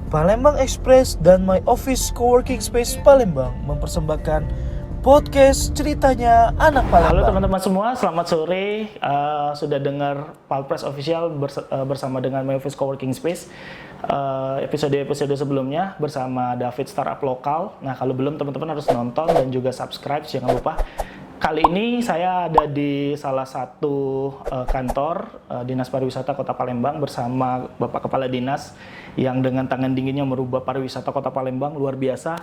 Palembang Express dan My Office Coworking Space Palembang mempersembahkan podcast ceritanya anak Palembang. Halo teman-teman semua, selamat sore. Sudah dengar Palpres Official bersama dengan My Office Coworking Space. Episode sebelumnya bersama David Startup Lokal. Nah, kalau belum teman-teman harus nonton dan juga subscribe, jangan lupa. Kali ini saya ada di salah satu kantor Dinas Pariwisata Kota Palembang bersama Bapak Kepala Dinas yang dengan tangan dinginnya merubah pariwisata Kota Palembang luar biasa.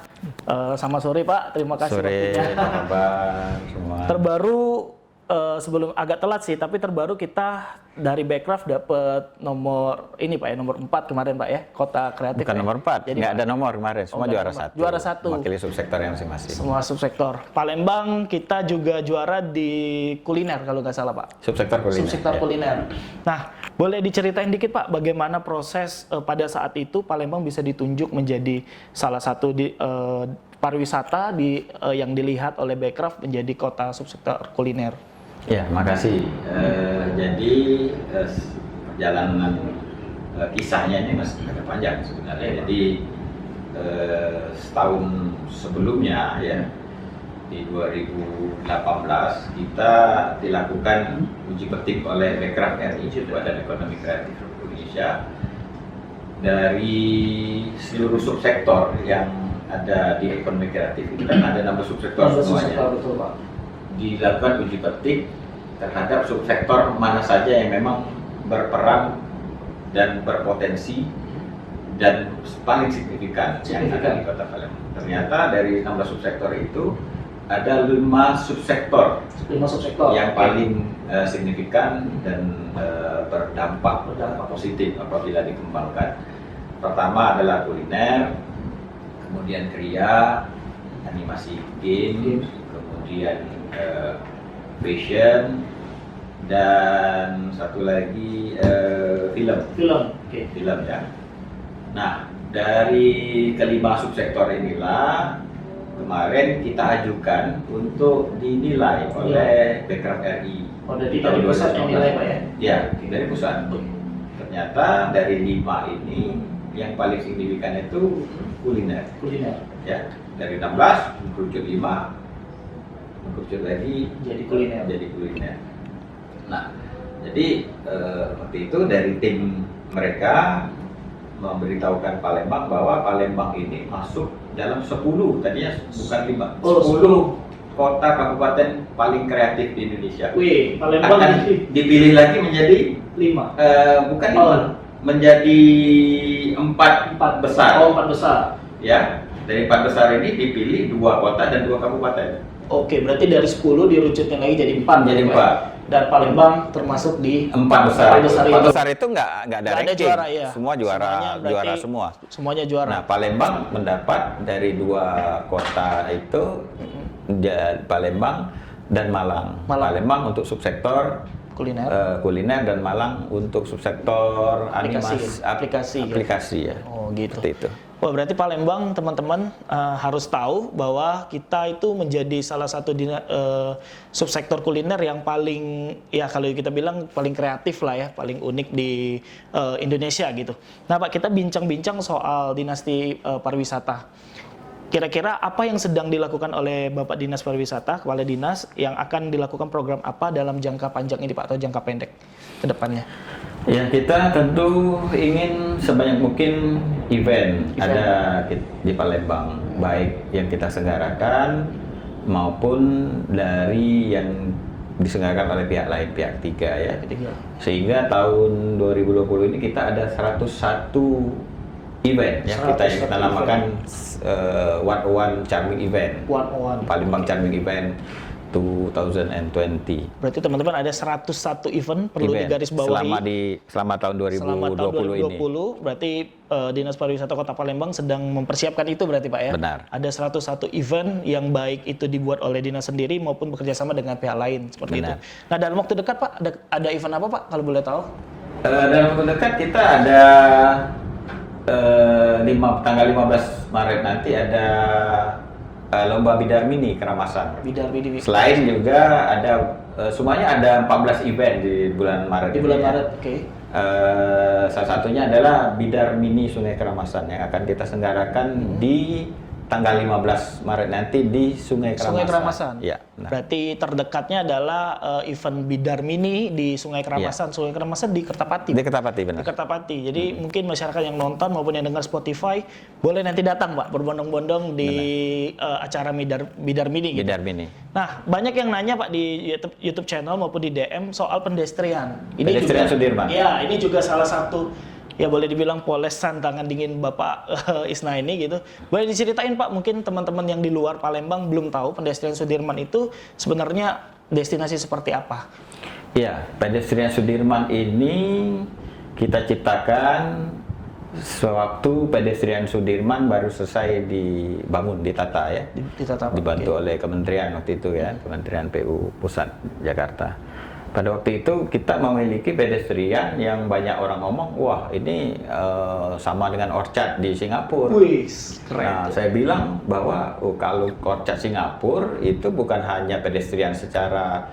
Selamat sore Pak, terima kasih waktunya. Sore, kabar semua. Terbaru sebelum agak telat sih, tapi terbaru kita dari Backcraft dapat nomor ini Pak ya, nomor 4 kemarin Pak ya, Kota Kreatif. Bukan nomor 4, jadi nggak ada nomor kemarin, semua juara nomor. satu. Juara satu. Mewakili subsektor yang masing-masing. Semua subsektor. Palembang kita juga juara di kuliner kalau nggak salah Pak. Subsektor kuliner. Subsektor kuliner. Nah, boleh diceritain dikit Pak bagaimana proses pada saat itu Palembang bisa ditunjuk menjadi salah satu pariwisata yang dilihat oleh Backcraft menjadi kota subsektor kuliner. Ya, makasih. Jadi perjalanan kisahnya ini masih agak panjang sebenarnya. Jadi setahun sebelumnya ya, di 2018 kita dilakukan uji petik oleh Backcraft RI, Badan Ekonomi Kreatif Indonesia, dari seluruh subsektor yang ada di ekonomi kreatif. Itu kan ada 16 subsektor semuanya. Betul Pak. Dilakukan uji petik terhadap subsektor mana saja yang memang berperan dan berpotensi dan paling signifikan yang ada di Kota Palembang. Ternyata dari 16 subsektor itu ada 5 subsektor yang paling signifikan dan berdampak positif apabila dikembangkan. Pertama adalah kuliner, kemudian kriya, animasi game, kemudian fashion, dan satu lagi film. Film ya. Nah, dari kelima subsektor inilah kemarin kita ajukan untuk dinilai oleh Backcraft RI. Dari pusat yang nilai Pak ya? Ya, dari pusat. Ternyata dari 5 ini yang paling signifikan itu kuliner. Ya, dari 16 mengkerucut 5. Mengkerucut lagi Jadi kuliner. Nah, jadi seperti itu dari tim mereka memberitahukan Palembang bahwa Palembang ini masuk dalam 10, tadinya bukan 5, 10 kota kabupaten paling kreatif di Indonesia. Wih, Palembang akan dipilih lagi menjadi 5. Bukan 5, menjadi 4 besar. Oh, 4 besar. Ya, dari 4 besar ini dipilih 2 kota dan 2 kabupaten. Oke, berarti dari 10 dirucutnya lagi jadi 4. Jadi 4. Dan Palembang termasuk di 4 besar. 4 besar itu nggak ada ranking. Juara, ya. Semua juara semua. Semuanya juara. Nah, Palembang mendapat dari 2 kota itu, Palembang dan Malang. Palembang untuk subsektor kuliner dan Malang untuk subsektor aplikasi ya. Oh, gitu. Seperti itu. Wah, berarti Palembang teman-teman harus tahu bahwa kita itu menjadi salah satu subsektor kuliner yang paling, ya kalau kita bilang paling kreatif lah ya, paling unik di Indonesia gitu. Nah Pak, kita bincang-bincang soal dinasti pariwisata. Kira-kira apa yang sedang dilakukan oleh Bapak Dinas Pariwisata, Kepala Dinas, yang akan dilakukan program apa dalam jangka panjang ini Pak, atau jangka pendek ke depannya? Ya, kita tentu ingin sebanyak mungkin event ada di Palembang, baik yang kita selenggarakan maupun dari yang diselenggarakan oleh pihak lain, pihak ketiga ya. Sehingga tahun 2020 ini kita ada 101 event ya, kita namakan 101 Charming Event. Palembang Charming Event 2020. Berarti teman-teman ada 101 event perlu digarisbawahi selama tahun 2020 ini. Berarti Dinas Pariwisata Kota Palembang sedang mempersiapkan itu berarti Pak ya? Benar. Ada 101 event yang baik itu dibuat oleh dinas sendiri maupun bekerjasama dengan pihak lain seperti Benar. itu. Nah, dalam waktu dekat Pak ada event apa Pak kalau boleh tahu? Dalam waktu dekat kita ada tanggal 15 Maret nanti ada Lomba Bidar Mini Keramasan. Selain juga ada semuanya ada 14 event di bulan Maret. Di bulan Maret, oke. Salah satunya adalah Bidar Mini Sungai Keramasan yang akan kita selenggarakan di tanggal 15 Maret nanti di Sungai Keramasan. Sungai Keramasan. Ya, nah. Berarti terdekatnya adalah event Bidar Mini di Sungai Keramasan. Ya. Sungai Keramasan di Kertapati. Di Kertapati, benar. Di Kertapati. Jadi mungkin masyarakat yang nonton maupun yang dengar Spotify boleh nanti datang, Pak, berbondong-bondong di acara Bidar Mini. Gitu. Bidar Mini. Nah, banyak yang nanya, Pak, di YouTube channel maupun di DM soal pedestrian. Pedestrian juga, Sudirman. Ya, ini juga salah satu ya boleh dibilang polesan tangan dingin Bapak Isna ini gitu. Boleh diceritain, Pak, mungkin teman-teman yang di luar Palembang belum tahu pedestrian Sudirman itu sebenarnya destinasi seperti apa? Ya, pedestrian Sudirman ini kita ciptakan sewaktu pedestrian Sudirman baru selesai dibangun, ditata ya. Ditata, dibantu oleh kementerian waktu itu ya, Kementerian PU Pusat Jakarta. Pada waktu itu kita memiliki pedestrian yang banyak orang ngomong, wah ini sama dengan Orchard di Singapura. Wih, keren. Nah, saya bilang bahwa kalau Orchard Singapura itu bukan hanya pedestrian secara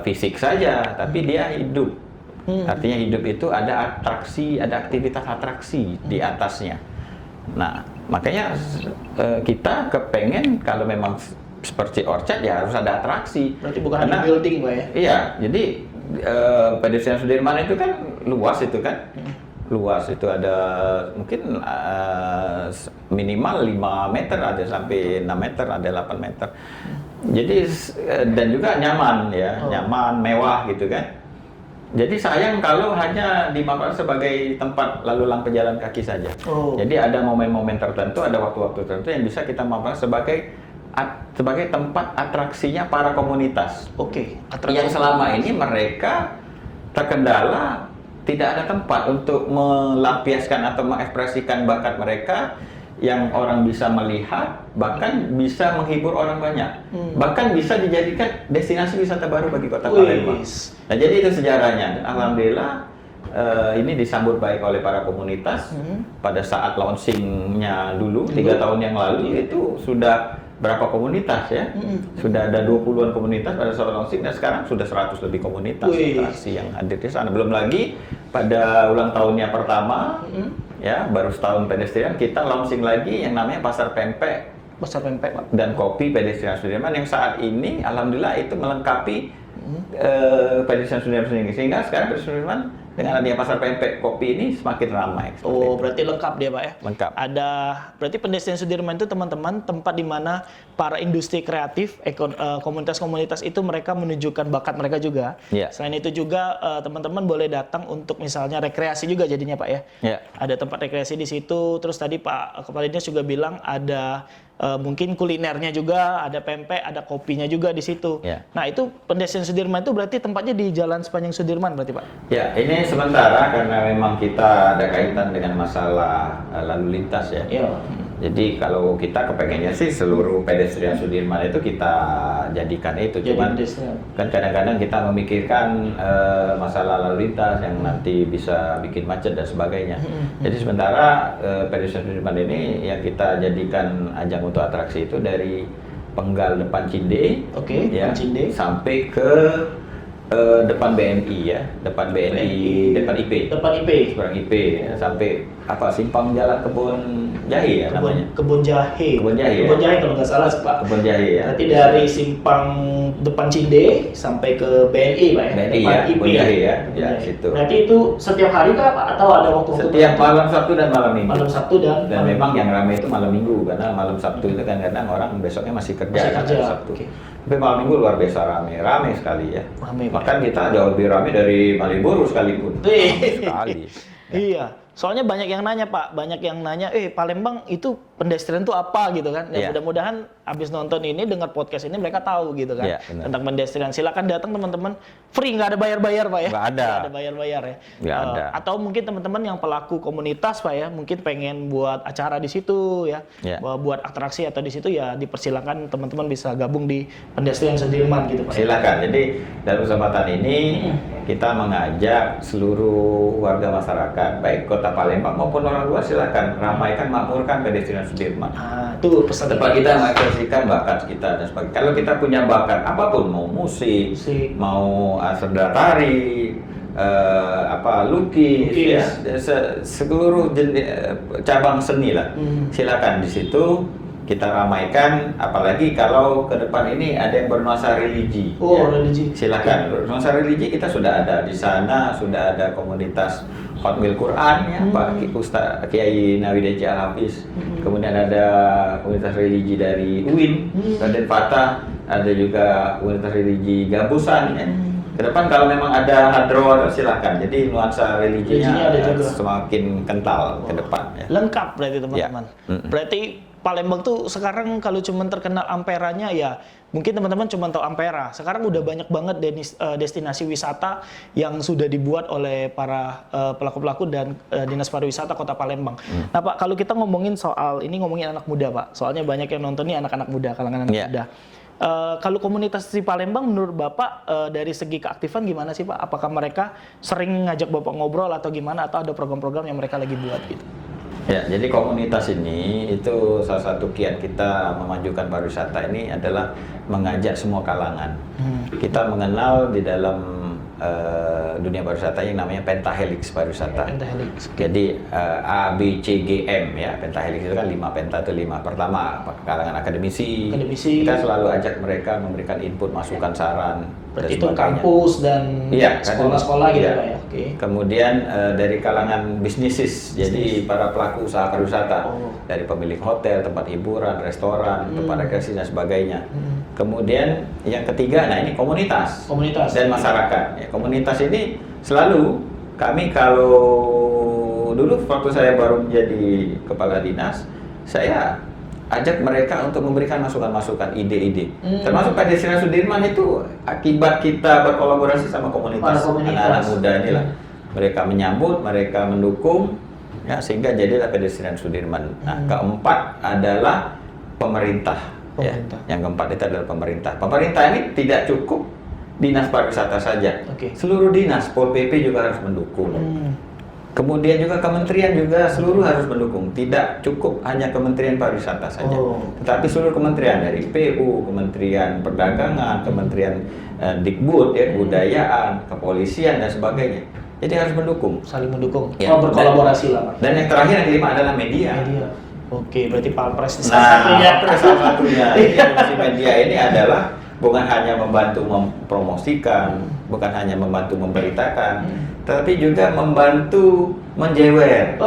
fisik saja, tapi dia hidup. Artinya hidup itu ada atraksi, ada aktivitas atraksi di atasnya. Nah, makanya kita kepengen kalau memang seperti Orchard ya harus ada atraksi. Berarti bukan hanya building, Pak ya? Iya, jadi pedestrian Sudirman itu kan luas itu kan. Luas itu ada mungkin minimal 5 meter, ada sampai 6 meter, ada 8 meter. Jadi dan juga nyaman ya, nyaman, mewah gitu kan. Jadi sayang kalau hanya dimanfaatkan sebagai tempat lalu lalang pejalan kaki saja. Jadi ada momen-momen tertentu, ada waktu-waktu tertentu yang bisa kita manfaatkan sebagai tempat atraksinya para komunitas. Yang selama ini mereka terkendala tidak ada tempat untuk melampiaskan atau mengekspresikan bakat mereka yang orang bisa melihat, bahkan bisa menghibur orang banyak. Bahkan bisa dijadikan destinasi wisata baru bagi Kota Palembang. Nah, jadi itu sejarahnya. Dan alhamdulillah ini disambut baik oleh para komunitas. Pada saat launchingnya dulu 3 tahun yang lalu itu sudah berapa komunitas ya? Sudah ada 20-an komunitas pada saat launching, dan sekarang sudah 100 lebih komunitas atraksi yang hadir di sana. Belum lagi pada ulang tahunnya pertama, ya baru setahun pedestrian, kita launching lagi yang namanya Pasar Pempek. Pasar Pempek, Pak. Dan kopi pedestrian Sudirman yang saat ini alhamdulillah itu melengkapi pedestrian Sudirman sendiri. Sehingga sekarang pedestrian Sudirman dengan adanya Pasar Pempek kopi ini semakin ramai. Berarti lengkap dia, Pak ya? Lengkap. Berarti pedestrian Sudirman itu teman-teman tempat di mana para industri kreatif, komunitas-komunitas itu mereka menunjukkan bakat mereka juga. Selain itu juga teman-teman boleh datang untuk misalnya rekreasi juga jadinya, Pak ya? Ada tempat rekreasi di situ. Terus tadi Pak Kepala Dinas juga bilang ada mungkin kulinernya juga, ada pempek, ada kopinya juga di situ. Nah, itu pedestrian Sudirman itu berarti tempatnya di jalan sepanjang Sudirman berarti, Pak? Ya, ini sementara karena memang kita ada kaitan dengan masalah lalu lintas ya. Jadi kalau kita kepengennya sih seluruh pedestrian Sudirman itu kita jadikan itu. Cuman kan kadang-kadang kita memikirkan masalah lalu lintas yang nanti bisa bikin macet dan sebagainya. Jadi sementara pedestrian Sudirman ini yang kita jadikan ajang untuk atraksi itu dari Penggal depan Cinde, Cinde sampai ke depan BNI ya, depan BNI, depan IP. Seberang IP ya, sampai simpang jalan Kebun Jahe ya namanya. Kebun Jahe. Kebun Jahe kalau nggak salah, Pak. Kebun Jahe ya. Berarti dari simpang depan Cinde sampai ke BNI, Pak ya. BNI ya, Kebun Jahe ya. Ya, situ. Berarti itu setiap hari kah, Pak, atau ada waktu-waktu? Setiap malam Sabtu dan malam Minggu. Malam Sabtu dan memang yang ramai itu malam Minggu karena malam Sabtu itu kan kadang orang besoknya masih kerja. Sabtu. Tapi malam Minggu luar biasa ramai sekali ya. Bahkan kita jauh lebih ramai dari Malioboro sekalipun. Sekali. Iya. Soalnya banyak yang nanya, Pak, Palembang itu pedestrian itu apa gitu kan? Ya, mudah-mudahan abis nonton ini, dengar podcast ini mereka tahu gitu kan tentang pedestrian. Silakan datang teman-teman, free, nggak ada bayar-bayar, Pak ya? Nggak ada bayar-bayar ya. Nggak ada. Atau mungkin teman-teman yang pelaku komunitas, Pak ya, mungkin pengen buat acara di situ ya, buat atraksi atau di situ ya dipersilakan teman-teman bisa gabung di pedestrian Sudirman gitu, Pak. Silakan. Jadi dalam kesempatan ini kita mengajak seluruh warga masyarakat, baik Kota Palembang maupun orang luar, silakan ramaikan, makmurkan pedestrian Sudirman. Itu pesan tempat kita mengekspresikan bakat kita dan sebagainya. Kalau kita punya bakat apapun, mau musik, mau sendera tari, lukis, ya, seluruh cabang seni lah. Silakan di situ kita ramaikan, apalagi kalau ke depan ini ada yang bernuansa religi. Religi. Silakan. Bernuansa religi kita sudah ada di sana, sudah ada komunitas Hotmail Quran ya, Pak Ustaz Kiai Nawideji Al-Hafiz. Kemudian ada komunitas religi dari UIN, Raden Fatah, ada juga komunitas religi Gambusan ya. Ke depan kalau memang ada hadroh silakan. Jadi nuansa religinya ada juga. semakin kental ke depan ya. Lengkap berarti teman-teman. Ya. Berarti Palembang tuh sekarang kalau cuma terkenal Amperanya ya mungkin teman-teman cuma tahu Ampera. Sekarang udah banyak banget destinasi wisata yang sudah dibuat oleh para pelaku-pelaku dan Dinas Pariwisata Kota Palembang. Nah Pak, kalau kita ngomongin soal ini ngomongin anak muda Pak. Soalnya banyak yang nonton nih anak-anak muda, kalangan anak muda. Kalau komunitas di Palembang menurut Bapak dari segi keaktifan gimana sih Pak? Apakah mereka sering ngajak Bapak ngobrol atau gimana? Atau ada program-program yang mereka lagi buat gitu? Ya, jadi komunitas ini itu salah satu kiat kita memajukan pariwisata ini adalah mengajak semua kalangan. Kita mengenal di dalam dunia pariwisata yang namanya pentahelix pariwisata. Pentahelix. Jadi A, B, C, G, M ya. Pentahelix itu kan 5, penta itu 5. Pertama, kalangan akademisi. Kita selalu ajak mereka memberikan input, masukan, saran. Berarti itu kampus dan sekolah-sekolah gitu Pak ya. Okay. Kemudian dari kalangan bisnisis, jadi para pelaku usaha pariwisata, dari pemilik hotel, tempat hiburan, restoran, tempat rekreasi dan sebagainya. Kemudian yang ketiga, nah ini komunitas dan masyarakat. Ya, komunitas ini selalu kami kalau dulu waktu saya baru menjadi kepala dinas, saya ajak mereka untuk memberikan masukan-masukan, ide-ide. Termasuk pada Destinasi Sudirman itu akibat kita berkolaborasi sama komunitas anak-anak muda inilah. Mereka menyambut, mereka mendukung, ya sehingga jadilah pedestrian Sudirman. Nah, keempat adalah pemerintah. Ya. Yang keempat itu adalah pemerintah. Pemerintah ini tidak cukup dinas pariwisata saja. Seluruh dinas, Pol PP juga harus mendukung. Kemudian juga kementerian juga seluruh harus mendukung. Tidak cukup hanya Kementerian Pariwisata saja, tetapi seluruh kementerian dari PU, Kementerian Perdagangan, Kementerian Dikbud, ya, Kebudayaan, Kepolisian dan sebagainya. Jadi harus mendukung, saling mendukung, ya, berkolaborasi lah Pak. Dan yang terakhir yang kelima adalah media. Oke, berarti Palpres salah satunya. Fungsi media ini adalah bukan hanya membantu mempromosikan, bukan hanya membantu memberitakan, tapi juga membantu menjewer.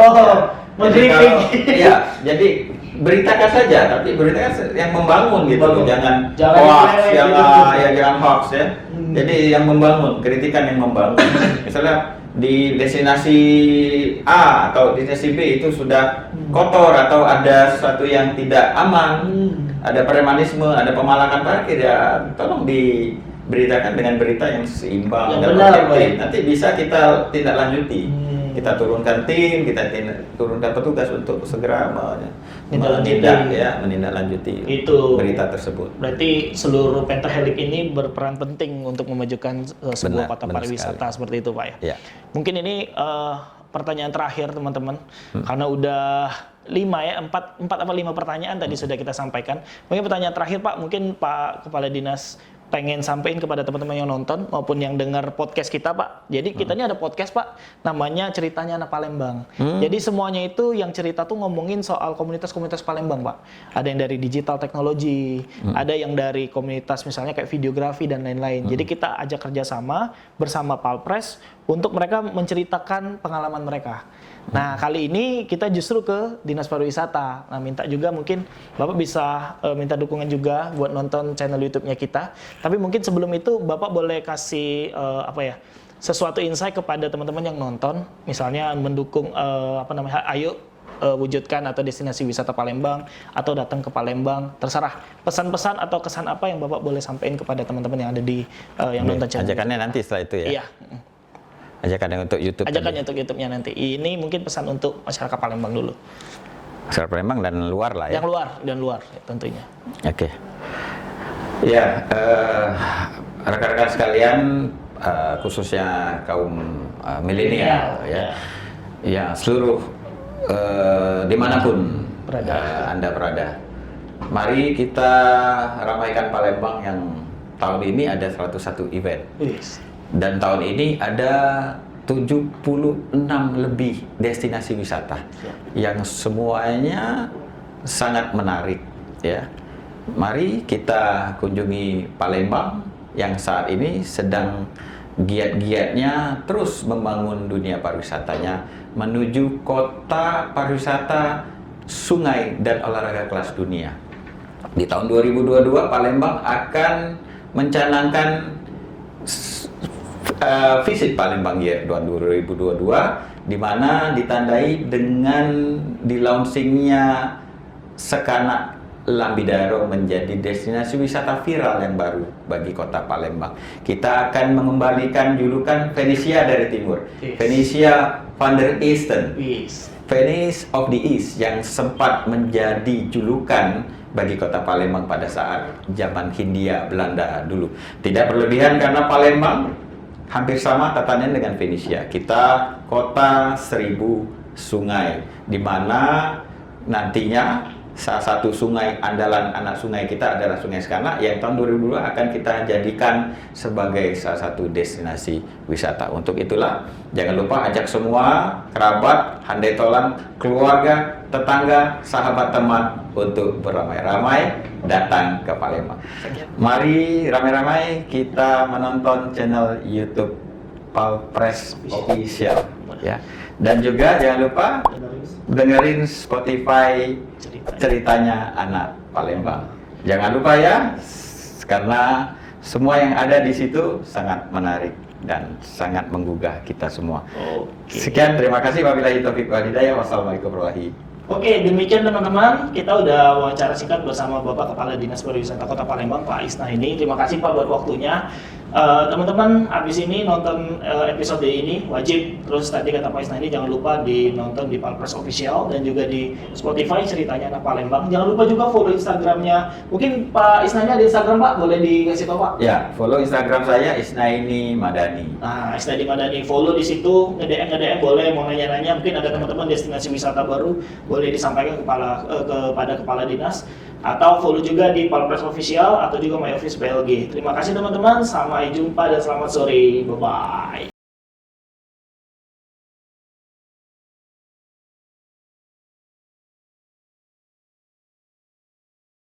Jadi beritakan saja, tapi beritakan yang membangun gitu, jangan hoax, jangan hoax ya. Jadi yang membangun, kritikan yang membangun. Misalnya di destinasi A atau destinasi B itu sudah kotor atau ada sesuatu yang tidak aman, ada premanisme, ada pemalangan parkir, ya tolong diberitakan dengan berita yang seimbang dan objektif. Nanti bisa kita tindak lanjuti. Kita turunkan tim, kita turunkan petugas untuk segera menindaklanjuti itu berita tersebut. Berarti seluruh pentahelix ini berperan penting untuk memajukan sebuah kota pariwisata seperti itu Pak ya. Mungkin ini pertanyaan terakhir teman-teman, karena udah 4 apa 5 pertanyaan tadi sudah kita sampaikan. Mungkin pertanyaan terakhir Pak, mungkin Pak Kepala Dinas pengen sampaikan kepada teman-teman yang nonton maupun yang dengar podcast kita Pak. Jadi kita ini ada podcast Pak, namanya Ceritanya Anak Palembang. Jadi semuanya itu yang cerita tuh ngomongin soal komunitas-komunitas Palembang Pak. Ada yang dari digital teknologi, ada yang dari komunitas misalnya kayak videografi dan lain-lain. Jadi kita ajak kerjasama bersama Palpres untuk mereka menceritakan pengalaman mereka. Nah kali ini kita justru ke Dinas Pariwisata. Nah minta juga mungkin Bapak bisa minta dukungan juga buat nonton channel YouTube-nya kita. Tapi mungkin sebelum itu Bapak boleh kasih sesuatu insight kepada teman-teman yang nonton, misalnya mendukung ayo wujudkan atau destinasi wisata Palembang atau datang ke Palembang, terserah pesan-pesan atau kesan apa yang Bapak boleh sampaikan kepada teman-teman yang ada di yang nonton channel. Ajakannya nanti setelah itu ya. Iya. Ajakannya untuk YouTube. Ajakannya untuk YouTube-nya nanti. Ini mungkin pesan untuk masyarakat Palembang dulu. Masyarakat Palembang dan luar lah ya. Yang luar tentunya. Oke. Ya, rekan-rekan sekalian, khususnya kaum milenial ya seluruh dimanapun Anda berada. Mari kita ramaikan Palembang yang tahun ini ada 101 event. Dan tahun ini ada 76 lebih destinasi wisata yang semuanya sangat menarik ya. Mari kita kunjungi Palembang yang saat ini sedang giat-giatnya terus membangun dunia pariwisatanya menuju kota pariwisata sungai dan olahraga kelas dunia. Di tahun 2022 Palembang akan mencanangkan visit Palembang Year 2022 di mana ditandai dengan di launchingnya Sekanak Lambidaro menjadi destinasi wisata viral yang baru bagi kota Palembang. Kita akan mengembalikan julukan Venesia dari Timur, Yes. Venesia van der Eastern, Yes. Venice of the East yang sempat menjadi julukan bagi kota Palembang pada saat zaman Hindia Belanda dulu. Tidak berlebihan karena Palembang hampir sama tatanya dengan Venesia. Kita kota 1000 sungai, di mana nantinya salah satu sungai andalan anak sungai kita adalah Sungai Sekanak yang tahun 2002 akan kita jadikan sebagai salah satu destinasi wisata. Untuk itulah jangan lupa ajak semua kerabat, handai tolan, keluarga, tetangga, sahabat teman untuk beramai-ramai datang ke Palembang. Mari ramai-ramai kita menonton channel YouTube Palpres Official ya. Dan juga jangan lupa dengerin Spotify ceritanya anak Palembang. Jangan lupa ya, karena semua yang ada di situ sangat menarik dan sangat menggugah kita semua. Oke. Sekian, terima kasih. Wabillahi taufiq wal hidayah. Wassalamualaikum warahmatullahi wabarakatuh. Oke, demikian teman-teman, kita udah wawancara singkat bersama Bapak Kepala Dinas Pariwisata Kota Palembang, Pak Isnaini. Terima kasih Pak buat waktunya. Teman-teman, habis ini nonton episode ini wajib, terus tadi kata Pak Isnaini jangan lupa dinonton di Palpres Official dan juga di Spotify ceritanya anak Palembang. Jangan lupa juga follow Instagramnya. Mungkin Pak Isnaini ada Instagram Pak, boleh dikasih tahu Pak? Ya, follow Instagram saya Isnaini Madani. Nah, Isnaini Madani, follow di situ, nge-DM boleh, mau nanya-nanya, mungkin ada teman-teman destinasi wisata baru, boleh disampaikan kepada kepala dinas, atau follow juga di Palpres Official atau juga My Office PLG. Terima kasih teman-teman, sampai jumpa dan selamat sore, bye bye.